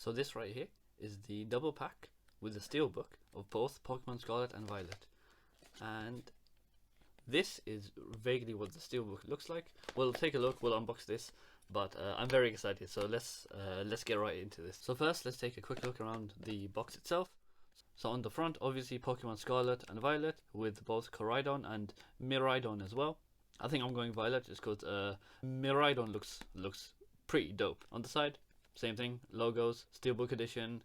So this right here is the double pack with the Steelbook of both Pokemon Scarlet and Violet. And this is vaguely what the Steelbook looks like. We'll take a look, we'll unbox this, but I'm very excited, so let's get right into this. So first, let's take a quick look around the box itself. So on the front, obviously Pokemon Scarlet and Violet with both Koraidon and Miraidon as well. I think I'm going Violet just because Miraidon looks pretty dope. On the side, same thing, logos, Steelbook edition,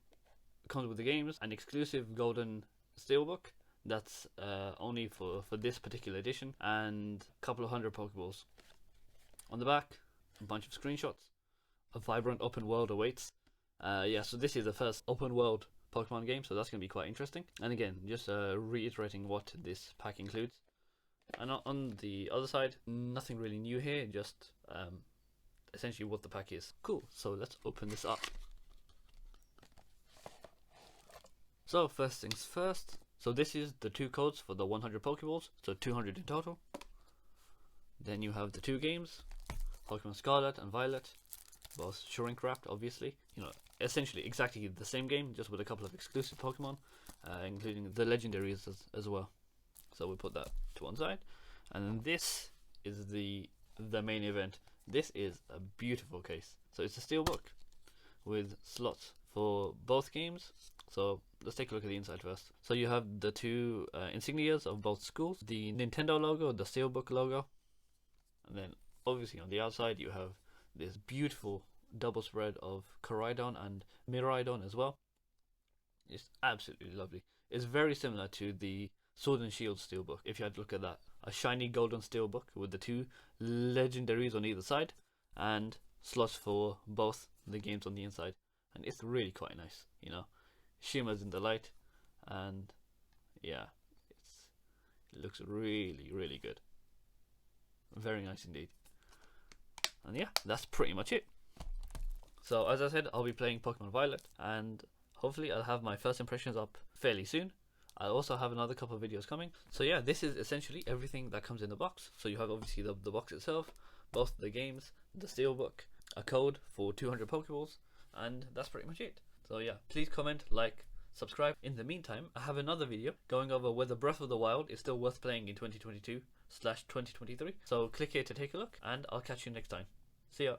comes with the games, an exclusive golden Steelbook that's only for this particular edition, and a couple of 100 Pokeballs. On the back, a bunch of screenshots. A vibrant open world awaits. Yeah, so this is the first open world Pokemon game, so that's going to be quite interesting. And again, just reiterating what this pack includes. And on the other side, nothing really new here, just essentially what the pack is. Cool, so let's open this up. So first things first, so this is the 2 codes for the 100 Pokeballs, so 200 in total. Then you have the 2 games, Pokemon Scarlet and Violet, both shrink wrapped obviously, you know, essentially exactly the same game, just with a couple of exclusive Pokemon, including the legendaries as well. So we'll put that to one side, and then this is the main event. This is a beautiful case. So it's a Steelbook with slots for both games. So let's take a look at the inside first. So you have the 2 insignias of both schools, the Nintendo logo, the Steelbook logo, and then obviously on the outside you have this beautiful double spread of Koraidon and Miraidon as well. It's absolutely lovely. It's very similar to the Sword and Shield Steelbook, if you had to look at that. A shiny golden Steelbook with the 2 legendaries on either side, and slots for both the games on the inside. And it's really quite nice, you know. Shimmers in the light, and yeah, it looks really good. Very nice indeed. And yeah, that's pretty much it. So as I said, I'll be playing Pokemon Violet, and hopefully I'll have my first impressions up fairly soon. I'll also have another couple of videos coming. So yeah, this is essentially everything that comes in the box. So you have obviously the box itself, both the games, the Steelbook, a code for 200 Pokeballs, and that's pretty much it. So yeah, please comment, like, subscribe. In the meantime, I have another video going over whether Breath of the Wild is still worth playing in 2022/2023. So click here to take a look, and I'll catch you next time. See ya.